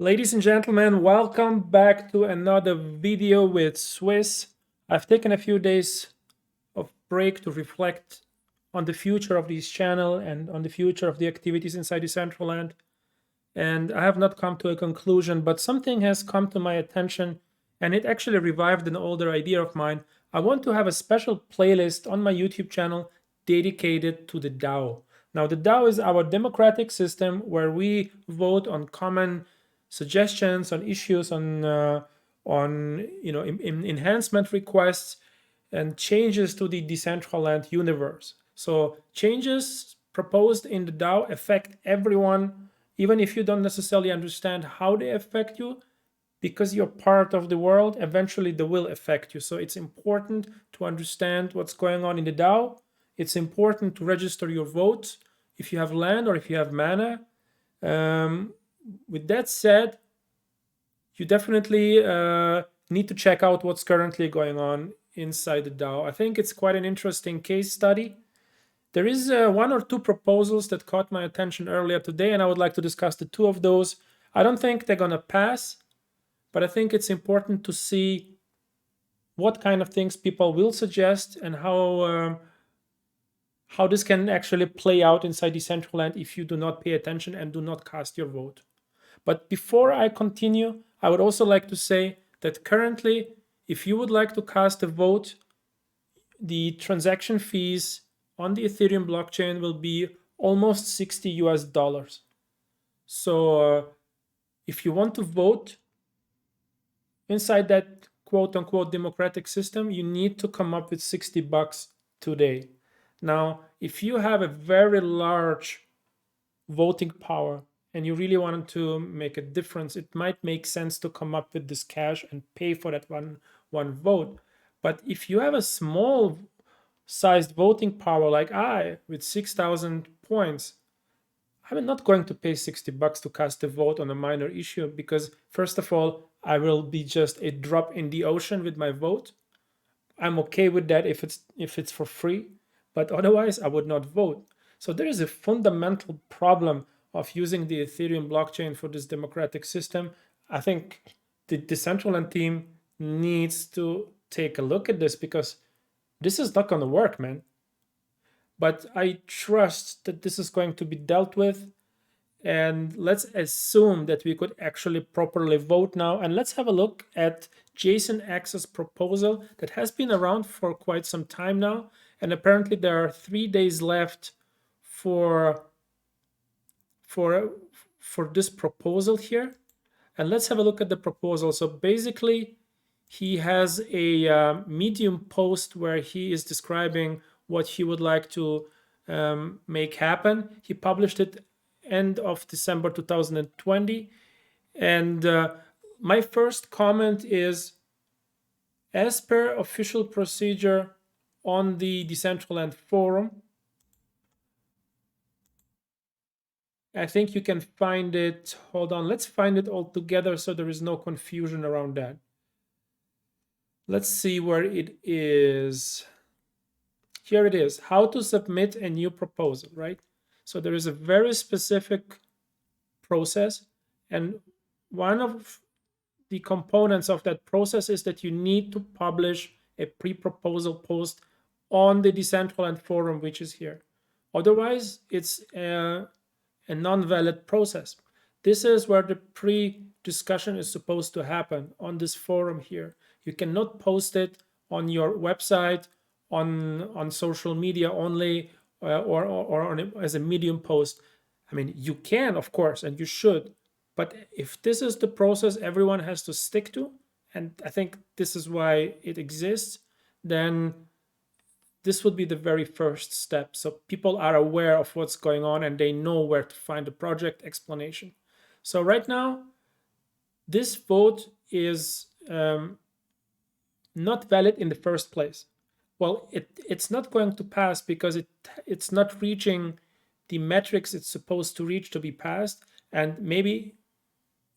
Ladies and gentlemen, welcome back to another video with Swiss. I've taken a few days of break to reflect on the future of this channel and on the future of the activities inside Decentraland. And I have not come to a conclusion, but something has come to my attention and it actually revived an older idea of mine. I want to have a special playlist on my YouTube channel dedicated to the DAO. Now, the DAO is our democratic system where we vote on common suggestions, on issues, on enhancement requests and changes to the Decentraland universe. So changes proposed in the DAO affect everyone, even if you don't necessarily understand how they affect you, because you're part of the world, eventually they will affect you. So it's important to understand what's going on in the DAO. It's important to register your vote if you have land or if you have mana. With that said, you definitely need to check out what's currently going on inside the DAO. I think it's quite an interesting case study. There is one or two proposals that caught my attention earlier today, and I would like to discuss the two of those. I don't think they're going to pass, but I think it's important to see what kind of things people will suggest and how this can actually play out inside Decentraland if you do not pay attention and do not cast your vote. But before I continue, I would also like to say that currently, if you would like to cast a vote, the transaction fees on the Ethereum blockchain will be almost $60. So if you want to vote inside that quote unquote democratic system, you need to come up with $60 today. Now, if you have a very large voting power and you really wanted to make a difference, it might make sense to come up with this cash and pay for that one vote. But if you have a small sized voting power like I with 6,000 points, I'm not going to pay $60 to cast a vote on a minor issue because, first of all, I will be just a drop in the ocean with my vote. I'm okay with that if it's for free, but otherwise I would not vote. So there is a fundamental problem of using the Ethereum blockchain for this democratic system. I think the Decentraland team needs to take a look at this because this is not going to work, man. But I trust that this is going to be dealt with. And let's assume that we could actually properly vote now. And let's have a look at JSON X's proposal that has been around for quite some time now. And apparently there are 3 days left for this proposal here. And let's have a look at the proposal. So basically, he has a Medium post where he is describing what he would like to make happen. He published it end of December 2020. And my first comment is, as per official procedure on the Decentraland forum, I think you can find it. Hold on, let's find it all together so there is no confusion around that. Let's see where it is. Here it is, how to submit a new proposal, right? So there is a very specific process, and one of the components of that process is that you need to publish a pre-proposal post on the Decentraland forum, which is here. Otherwise, it's a non-valid process. This is where the pre-discussion is supposed to happen, on this forum here. You cannot post it on your website, on social media only, or as a Medium post. I mean, you can, of course, and you should. But if this is the process everyone has to stick to, and I think this is why it exists, then this would be the very first step. So people are aware of what's going on and they know where to find the project explanation. So right now, this vote is not valid in the first place. Well, it's not going to pass because it's not reaching the metrics it's supposed to reach to be passed, and maybe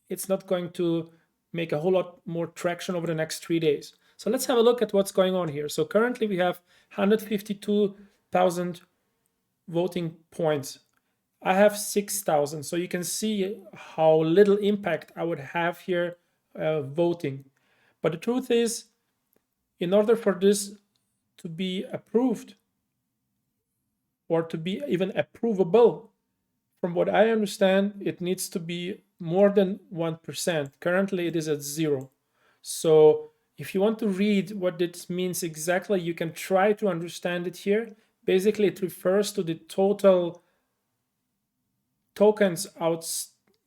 it's not going to make a whole lot more traction over the next 3 days. So let's have a look at what's going on here. So currently we have 152,000 voting points. I have 6,000. So you can see how little impact I would have here voting. But the truth is, in order for this to be approved or to be even approvable, from what I understand, it needs to be more than 1%. Currently, it is at 0. So if you want to read what this means exactly, you can try to understand it here. Basically, it refers to the total tokens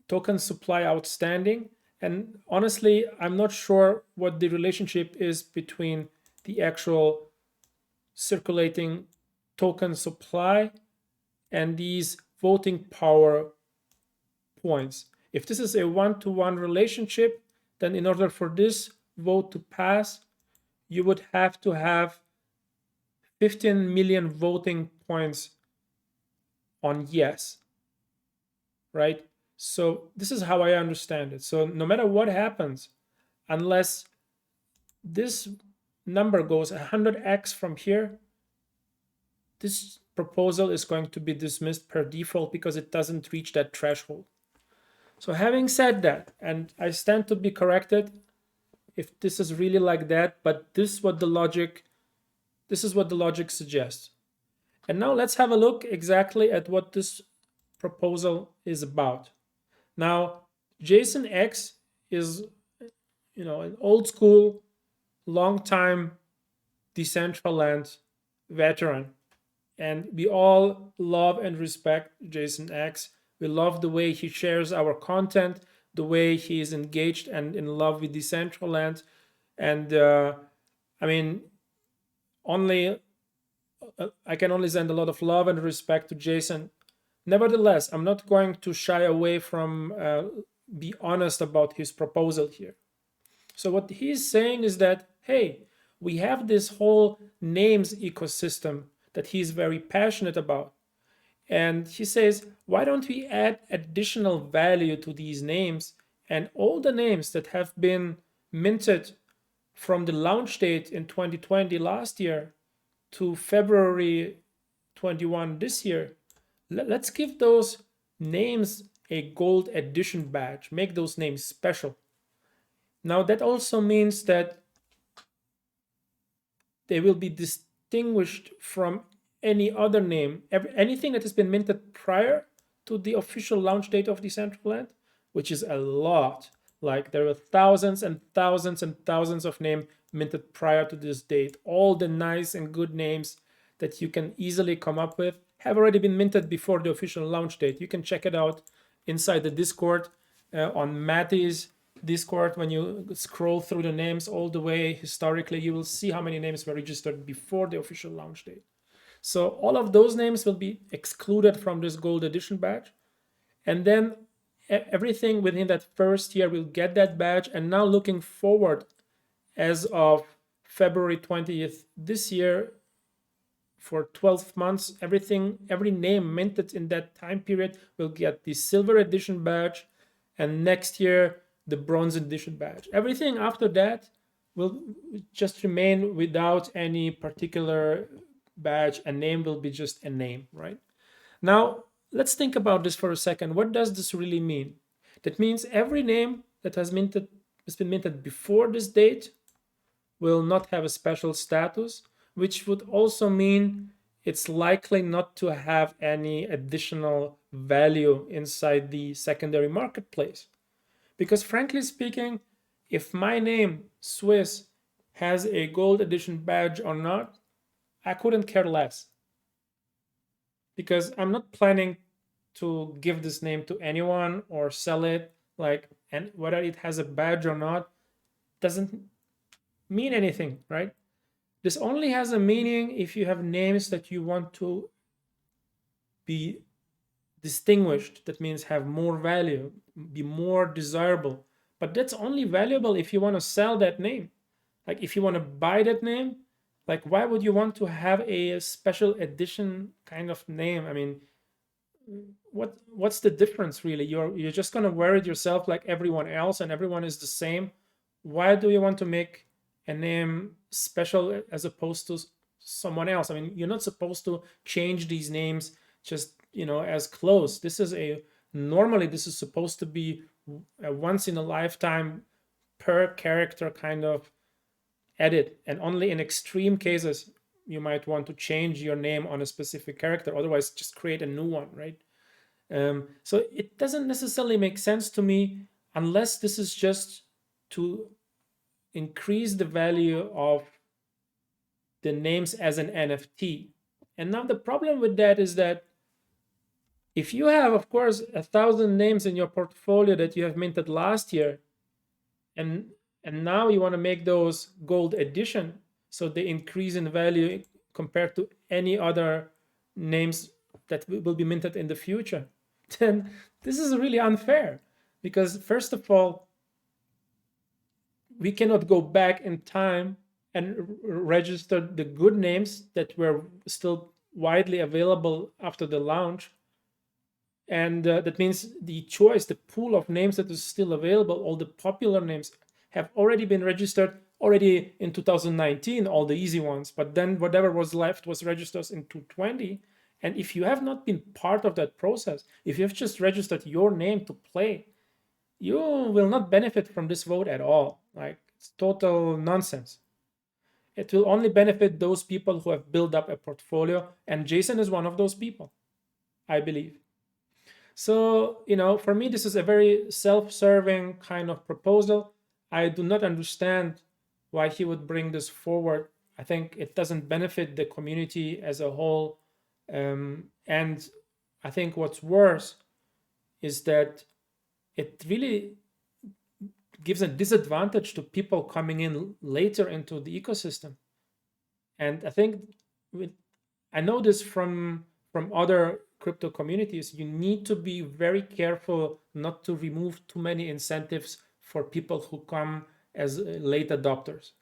token supply outstanding. And honestly, I'm not sure what the relationship is between the actual circulating token supply and these voting power points. If this is a one-to-one relationship, then in order for this vote to pass, you would have to have 15 million voting points on yes, right? So this is how I understand it. So no matter what happens, unless this number goes 100x from here, this proposal is going to be dismissed per default because it doesn't reach that threshold. So having said that, and I stand to be corrected if this is really like that, but this is what the logic suggests. And now let's have a look exactly at what this proposal is about. Now, Jason X is, an old school, long time Decentraland veteran. And we all love and respect Jason X. We love the way he shares our content, the way he is engaged and in love with Decentraland. And I mean, only I can only send a lot of love and respect to Jason. Nevertheless, I'm not going to shy away from be honest about his proposal here. So what he's saying is that, hey, we have this whole names ecosystem that he's very passionate about. And he says, why don't we add additional value to these names, and all the names that have been minted from the launch date in 2020 last year to February 21 this year, let's give those names a gold edition badge, make those names special. Now that also means that they will be distinguished from any other name, anything that has been minted prior to the official launch date of Decentraland, which is a lot. Like there were thousands and thousands and thousands of names minted prior to this date. All the nice and good names that you can easily come up with have already been minted before the official launch date. You can check it out inside the Discord on Matty's Discord. When you scroll through the names all the way historically, you will see how many names were registered before the official launch date. So all of those names will be excluded from this gold edition badge. And then everything within that first year will get that badge. And now looking forward, as of February 20th this year, for 12 months, every name minted in that time period will get the silver edition badge, and next year the bronze edition badge. Everything after that will just remain without any particular badge. A name will be just a name, right? Now, let's think about this for a second. What does this really mean? That means every name that has been minted before this date will not have a special status, which would also mean it's likely not to have any additional value inside the secondary marketplace. Because frankly speaking, if my name, Swiss, has a gold edition badge or not, I couldn't care less. Because I'm not planning to give this name to anyone or sell it, and whether it has a badge or not doesn't mean anything, right? This only has a meaning if you have names that you want to be distinguished. That means have more value, be more desirable. But that's only valuable if you want to sell that name. Like if you want to buy that name, like why would you want to have a special edition kind of name? I mean, what's the difference really? You're just gonna wear it yourself like everyone else, and everyone is the same. Why do you want to make a name special as opposed to someone else? I mean, you're not supposed to change these names just as close. Normally this is supposed to be a once in a lifetime per character kind of edit, and only in extreme cases you might want to change your name on a specific character. Otherwise, just create a new one, right? So it doesn't necessarily make sense to me unless this is just to increase the value of the names as an NFT. And now the problem with that is that if you have, of course, 1,000 names in your portfolio that you have minted last year, and now you want to make those gold edition, so they increase in value compared to any other names that will be minted in the future, then this is really unfair. Because first of all, we cannot go back in time and register the good names that were still widely available after the launch. And that means the pool of names that is still available, all the popular names have already been registered already in 2019, all the easy ones. But then whatever was left was registered in 2020. And if you have not been part of that process, if you have just registered your name to play, you will not benefit from this vote at all. Like, it's total nonsense. It will only benefit those people who have built up a portfolio. And JSON is one of those people, I believe. So, for me, this is a very self-serving kind of proposal. I do not understand why he would bring this forward. I think it doesn't benefit the community as a whole. And I think what's worse is that it really gives a disadvantage to people coming in later into the ecosystem. And I think I know this from other crypto communities. You need to be very careful not to remove too many incentives for people who come as late adopters.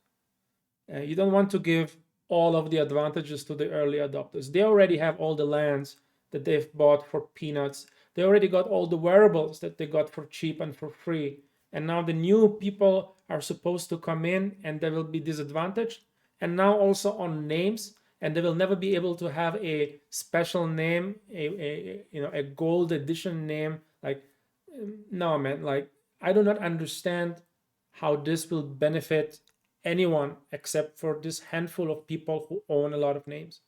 You don't want to give all of the advantages to the early adopters. They already have all the lands that they've bought for peanuts. They already got all the wearables that they got for cheap and for free. And now the new people are supposed to come in and they will be disadvantaged. And now also on names, and they will never be able to have a special name, a gold edition name. Like, no, man, like, I do not understand how this will benefit anyone except for this handful of people who own a lot of names.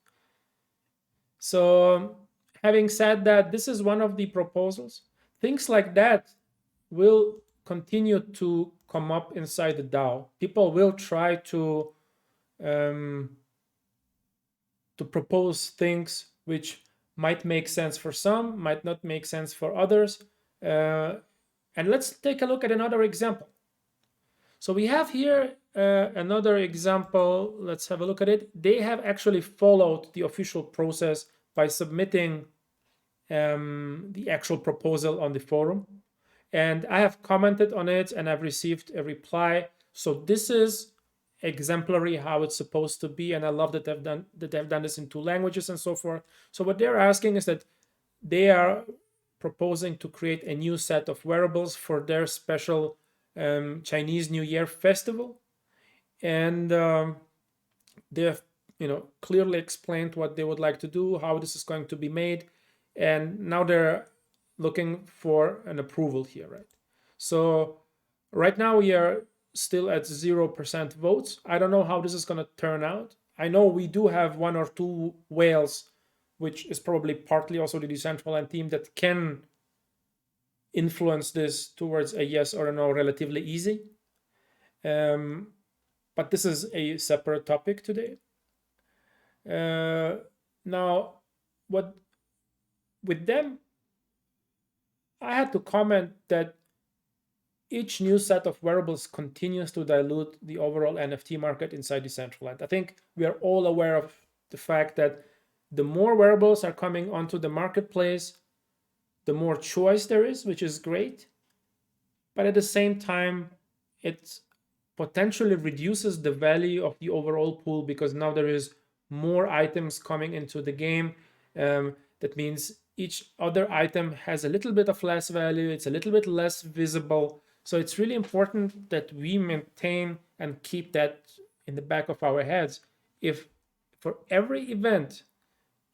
So, having said that, this is one of the proposals. Things like that will continue to come up inside the DAO. People will try to propose things which might make sense for some, might not make sense for others. And let's take a look at another example. So we have here another example. Let's have a look at it. They have actually followed the official process by submitting the actual proposal on the forum. And I have commented on it and I've received a reply. So this is exemplary how it's supposed to be, and I love that they've done this in 2 languages and so forth. So what they're asking is that they are proposing to create a new set of wearables for their special Chinese New Year festival, and they have clearly explained what they would like to do, how this is going to be made, and now they're looking for an approval here, right? So right now we are still at 0% votes. I don't know how this is going to turn out. I know we do have 1 or 2 whales, which is probably partly also the Decentraland team, that can influence this towards a yes or a no relatively easy. But this is a separate topic today. Now, with them, I had to comment that each new set of wearables continues to dilute the overall NFT market inside Decentraland. I think we are all aware of the fact that the more wearables are coming onto the marketplace, the more choice there is, which is great. But at the same time, it potentially reduces the value of the overall pool, because now there is more items coming into the game. That means each other item has a little bit of less value. It's a little bit less visible. So it's really important that we maintain and keep that in the back of our heads. If for every event,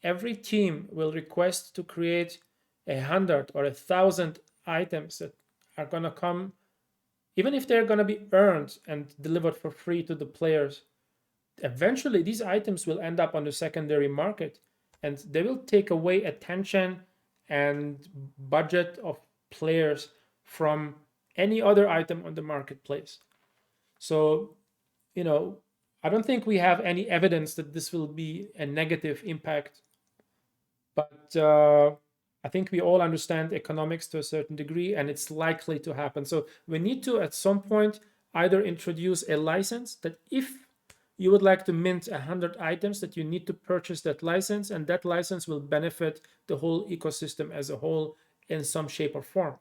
every team will request to create 100 or 1,000 items that are going to come, even if they're going to be earned and delivered for free to the players, eventually these items will end up on the secondary market, and they will take away attention and budget of players from any other item on the marketplace. So, I don't think we have any evidence that this will be a negative impact, but I think we all understand economics to a certain degree, and it's likely to happen. So we need to, at some point, either introduce a license that if you would like to mint 100 items, that you need to purchase that license, and that license will benefit the whole ecosystem as a whole in some shape or form.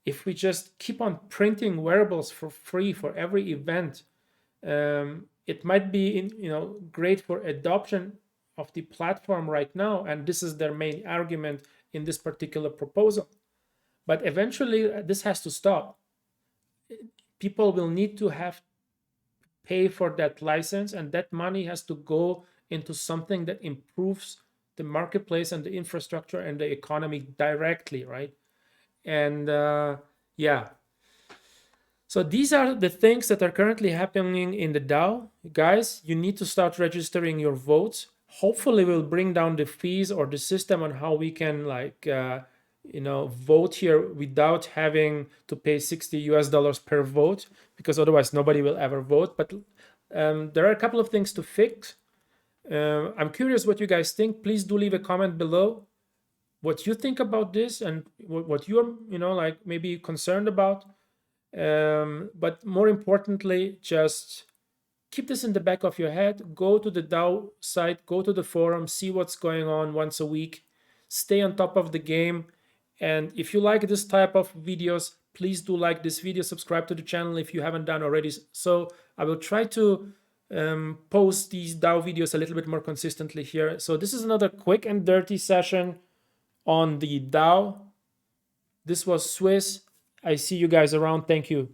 If we just keep on printing wearables for free for every event, it might be great for adoption of the platform right now, and this is their main argument in this particular proposal. But eventually, this has to stop. People will need to have pay for that license, and that money has to go into something that improves the marketplace and the infrastructure and the economy directly, right? And yeah, so these are the things that are currently happening in the DAO. Guys, you need to start registering your votes. Hopefully we'll bring down the fees or the system on how we can vote here without having to pay $60 per vote, because otherwise nobody will ever vote. But there are a couple of things to fix. I'm curious what you guys think. Please do leave a comment below what you think about this and what you're maybe concerned about. But more importantly, just keep this in the back of your head. Go to the DAO site, go to the forum, see what's going on once a week. Stay on top of the game. And if you like this type of videos, please do like this video, subscribe to the channel if you haven't done already. So I will try to post these DAO videos a little bit more consistently here. So this is another quick and dirty session on the DAO. This was Swiss. I see you guys around. Thank you.